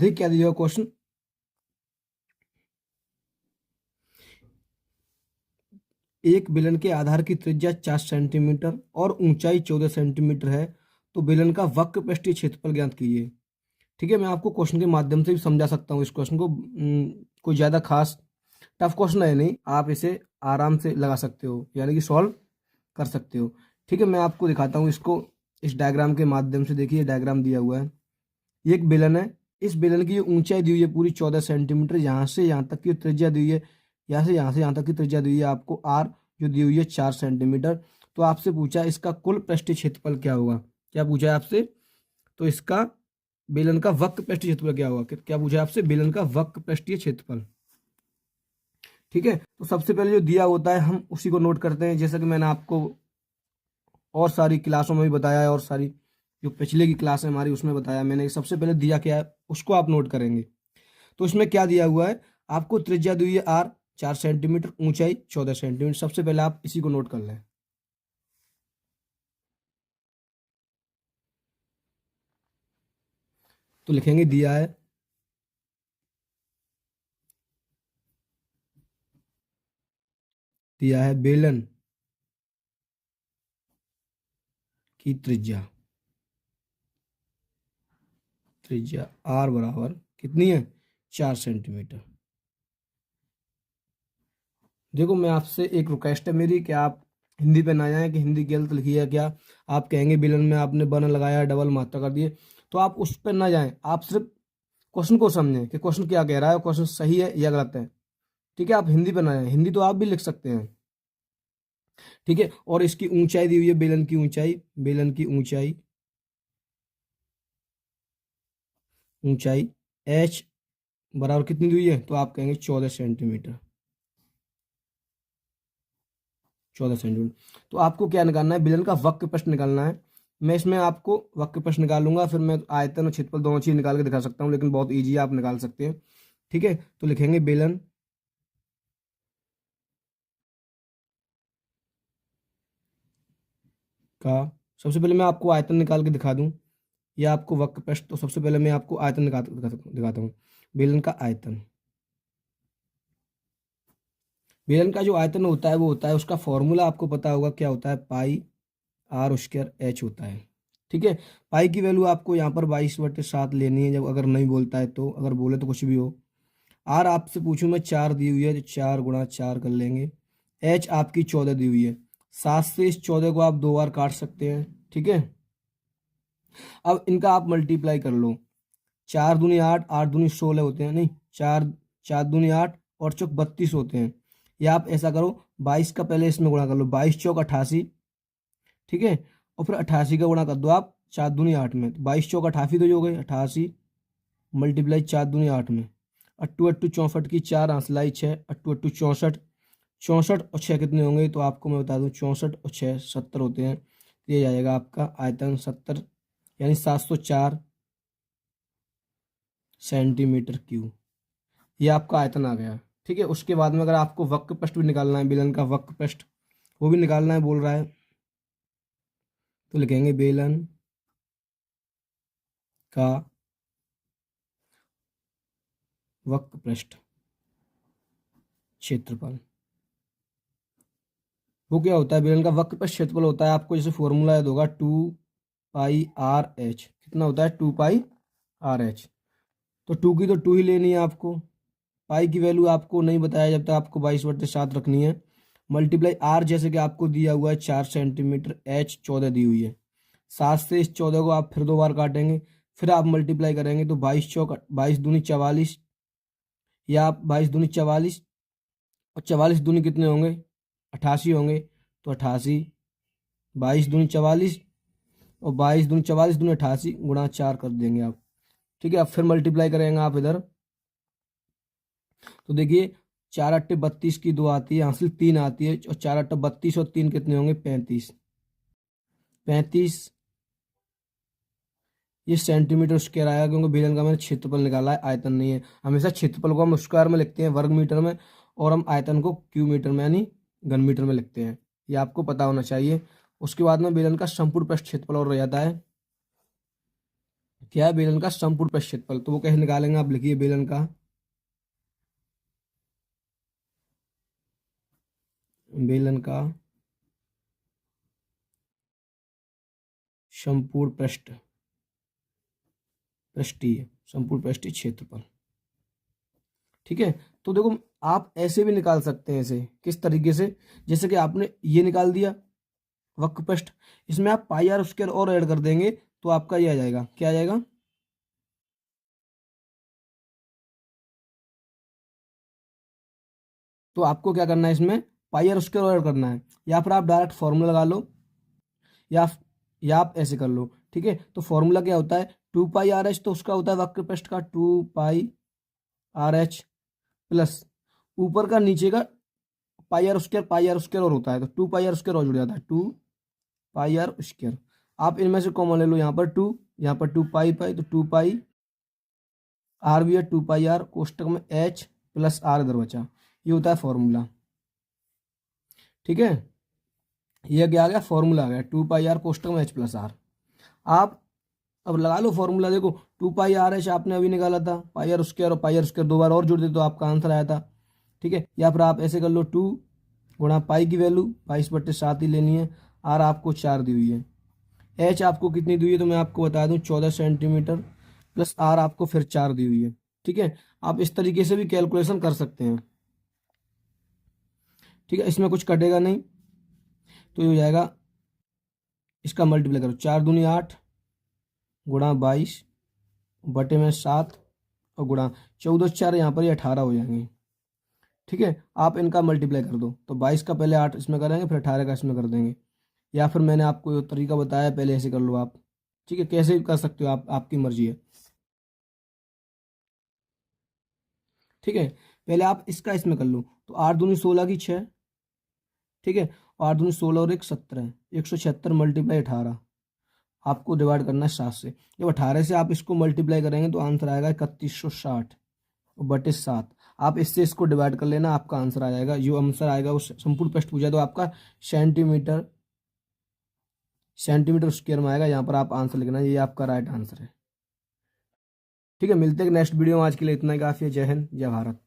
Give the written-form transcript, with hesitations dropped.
देख क्या दिया क्वेश्चन, एक बेलन के आधार की त्रिज्या 4 सेंटीमीटर और ऊंचाई 14 सेंटीमीटर है, तो बेलन का वक्र पृष्ठीय क्षेत्रफल ज्ञात कीजिए। ठीक है, मैं आपको क्वेश्चन के माध्यम से भी समझा सकता हूँ इस क्वेश्चन को। कोई ज़्यादा खास टफ क्वेश्चन है नहीं, आप इसे आराम से लगा सकते हो, यानी कि सॉल्व कर सकते हो। ठीक है, मैं आपको दिखाता हूँ इसको इस डायग्राम के माध्यम से। देखिए डायग्राम दिया हुआ है, ये एक बेलन है, इस बेलन की ऊंचाई दी हुई है पूरी 14 सेंटीमीटर, यहाँ से यहाँ तक की त्रिज्या दी हुई है, यहाँ से यहाँ तक की त्रिज्या दी हुई है आपको आर, जो दी हुई है 4 सेंटीमीटर। तो आपसे पूछा इसका कुल पृष्ठीय क्षेत्रफल क्या होगा, क्या पूछा है आपसे, तो इसका बेलन का वक्र पृष्ठीय क्षेत्रफल क्या होगा, क्या पूछा है आपसे, बेलन का वक्र पृष्ठीय क्षेत्रफल। ठीक है, तो सबसे पहले जो दिया होता है हम उसी को नोट करते हैं, जैसा कि मैंने आपको और सारी क्लासों में भी बताया है, और सारी जो पिछले की क्लास है हमारी उसमें बताया मैंने। सबसे पहले दिया क्या है उसको आप नोट करेंगे। तो इसमें क्या दिया हुआ है, आपको त्रिज्या दी हुई है आर 4 सेंटीमीटर, ऊंचाई 14 सेंटीमीटर। सबसे पहले आप इसी को नोट कर लें। तो लिखेंगे दिया है बेलन की त्रिज्या, त्रिज्या आर बराबर कितनी है, 4 सेंटीमीटर। देखो मैं आपसे एक रिक्वेस्ट है मेरी कि आप हिंदी पे ना जाएं कि हिंदी गलत लिखी है क्या, आप कहेंगे बेलन में आपने बन लगाया डबल मात्रा कर दिए, तो आप उस पर ना जाएं, आप सिर्फ क्वेश्चन को समझें कि क्वेश्चन क्या कह रहा है, क्वेश्चन सही है या गलत है। ठीक है, आप हिंदी पे ना जाएं, हिंदी तो आप भी लिख सकते हैं। ठीक है, और इसकी ऊंचाई दी हुई है, बेलन की ऊंचाई, बेलन की ऊंचाई, ऊंचाई एच बराबर कितनी दी हुई है, तो आप कहेंगे 14 सेंटीमीटर, 14 सेंटीमीटर। तो आपको क्या निकालना है, बेलन का वक्र प्रस्थ निकालना है। मैं इसमें आपको वक्र प्रस्थ निकालूंगा, फिर मैं आयतन और क्षेत्रफल दोनों चीज निकाल के दिखा सकता हूँ, लेकिन बहुत ईजी है, आप निकाल सकते हैं। ठीक है, तो लिखेंगे बेलन का, सबसे पहले मैं आपको आयतन निकाल के दिखा दूं या आपको वक्र प्रस्थ, तो सबसे पहले मैं आपको आयतन दिखाता हूँ। बेलन का आयतन, बेलन का जो आयतन होता है वो होता है, उसका फॉर्मूला आपको पता होगा क्या होता है, पाई आर स्क्वायर एच होता है। ठीक है, पाई की वैल्यू आपको यहाँ पर 22/7 लेनी है, जब अगर नहीं बोलता है तो, अगर बोले तो कुछ भी हो। आर आपसे पूछूं मैं, 4 दी हुई है तो 4 गुणा 4 कर लेंगे। एच आपकी 14 दी हुई है, 7 से इस 14 को आप 2 बार काट सकते हैं। ठीक है, अब इनका आप मल्टीप्लाई कर लो, 4 दूनी 8, 8 दूनी 16 होते हैं, नहीं 4, 4 दूनी 8 और चौक 32 होते हैं। या आप ऐसा करो, 22 का पहले इसमें गुणा कर लो, 22 चौक 88। ठीक है, और फिर 88 का गुणा कर दो आप 4 दूनी 8 में, तो 22 चौक 88 तो हो गई 88 मल्टीप्लाई 4 दूनी 8 में, अट्टू अट्टू 64 की 4 आंसलाई 6, अट्टू अट्टू 64, 64 और 6 कितने होंगे, तो आपको मैं बता दूं 64 और 6 70 होते हैं। तो ये जाएगा आपका आयतन 70, यानी 704 सेंटीमीटर क्यूब, ये आपका आयतन आ गया। ठीक है, उसके बाद में अगर आपको वक्र प्रस्थ भी निकालना है, बेलन का वक्र प्रस्थ वो भी निकालना है बोल रहा है, तो लिखेंगे बेलन का वक्र पृष्ठ क्षेत्रफल, वो क्या होता है, बेलन का वक्र पृष्ठ क्षेत्रफल होता है, आपको जैसे फॉर्मूला याद होगा 2πr/h, कितना होता है 2πr/h। तो 2 की तो 2 ही लेनी है आपको, पाई की वैल्यू आपको नहीं बताया जब तक, आपको 22/7 रखनी है। मल्टीप्लाई आर, जैसे कि आपको दिया हुआ है 4 सेंटीमीटर, एच 14 दी हुई है, 7 से इस 14 को आप फिर 2 बार काटेंगे, फिर आप मल्टीप्लाई करेंगे तो 22 चौक 22 दूनी 44, या आप 22 दूनी 44 और 44 दूनी कितने होंगे 88 होंगे, तो 88, 22 दूनी 44 और 22 दूनी 44 दूनी 88 गुणा 4 कर देंगे आप। ठीक है, अब फिर मल्टीप्लाई करेंगे आप इधर, तो देखिए 4 अट्टे 32 की 2 आती है, हासिल 3 आती है, और 4 अट्टे 32 और 3 कितने होंगे 35, 35 ये सेंटीमीटर स्क्वायर आएगा, क्योंकि बेलन का मैंने क्षेत्रफल निकाला है, आयतन नहीं है। हमेशा क्षेत्रफल को हम स्क्वायर में लिखते हैं, वर्ग मीटर में, और हम आयतन को क्यू मीटर में यानी घन मीटर में लिखते हैं, ये आपको पता होना चाहिए। उसके बाद में बेलन का संपूर्ण पृष्ठ क्षेत्रफल और रह जाता है क्या है, बेलन का संपूर्ण पृष्ठ क्षेत्रफल। तो वो कैसे निकालेंगे, आप लिखिए बेलन का संपूर्ण पृष्ठीय संपूर्ण पृष्ठीय क्षेत्रफल। ठीक है, तो देखो आप ऐसे भी निकाल सकते हैं, ऐसे किस तरीके से, जैसे कि आपने ये निकाल दिया वक्र पृष्ठ, इसमें आप पाई आर स्क्वायर और ऐड कर देंगे तो आपका ये आ जाएगा, क्या आ जाएगा, तो आपको क्या करना है, इसमें पाई आर स्क्वायर और ऐड करना है, या फिर आप डायरेक्ट फॉर्मूला लगा लो, या या आप ऐसे कर लो। ठीक है, तो फॉर्मूला क्या होता है, 2 पाई आर एच, तो उसका होता है वक्र पृष्ठ का 2 पाई आर एच प्लस ऊपर का नीचे का पाई आर स्क्वायर और होता है, तो 2 पाई आर स्क्वायर और जुड़ जाता है, 2 पाई आर स्क्वायर। आप इनमें से कॉमन ले लो, यहाँ पर 2, यहाँ पर 2 पाई तो 2 पाई आर भी है, 2 पाई आर कोष्टक में एच प्लस आर इधर बचा, ये होता है फॉर्मूला। ठीक है, ये क्या आ गया, फॉर्मूला आ गया, 2 पाई आर कोष्टक में एच प्लस आर। आप अब लगा लो फॉर्मूला, देखो 2 पाई आर एच आपने अभी निकाला था, पाई आर स्क्वायर और पाई आर स्क्वायर 2 बार और जुड़ दे तो आपका आंसर आया था। ठीक है, या फिर आप ऐसे कर लो, 2 गुणा पाई की वैल्यू 22/7 ही लेनी है, आर आपको 4 दी हुई है, एच आपको कितनी दी हुई है तो मैं आपको बता दूं 14 सेंटीमीटर, प्लस आर आपको फिर 4 दी हुई है। ठीक है, आप इस तरीके से भी कैलकुलेशन कर सकते हैं। ठीक है, इसमें कुछ कटेगा नहीं, तो ये हो जाएगा, इसका मल्टीप्लाई करो, 4 दूनी 8 गुणा 22/7 और गुणा 14, 4 यहाँ पर ही 18 हो जाएंगे। ठीक है, आप इनका मल्टीप्लाई कर दो, तो 22 का पहले 8 इसमें करेंगे, फिर 18 का इसमें कर देंगे, या फिर मैंने आपको जो तरीका बताया पहले ऐसे कर लो आप। ठीक है, कैसे भी कर सकते हो आप, आपकी मर्जी है। ठीक है, पहले आप इसका इसमें कर लो, तो 8 दूनी 16 की 6। ठीक है, और 8 दूनी 16 और 1 17, 176 मल्टीप्लाई 18, आपको डिवाइड करना है 7 से। जब 18 से आप इसको मल्टीप्लाई करेंगे तो आंसर आएगा 3160 बटे 7। आप इससे इसको डिवाइड कर लेना, आपका आंसर आ जाएगा, जो आंसर आएगा वो संपूर्ण पृष्ठ पूछा तो आपका सेंटीमीटर सेंटीमीटर स्क्वायर में आएगा, यहाँ पर आप आंसर लिखना, ये आपका राइट आंसर है। ठीक है, मिलते हैं नेक्स्ट वीडियो में, आज के लिए इतना ही काफ़ी है। जय हिंद, जय भारत।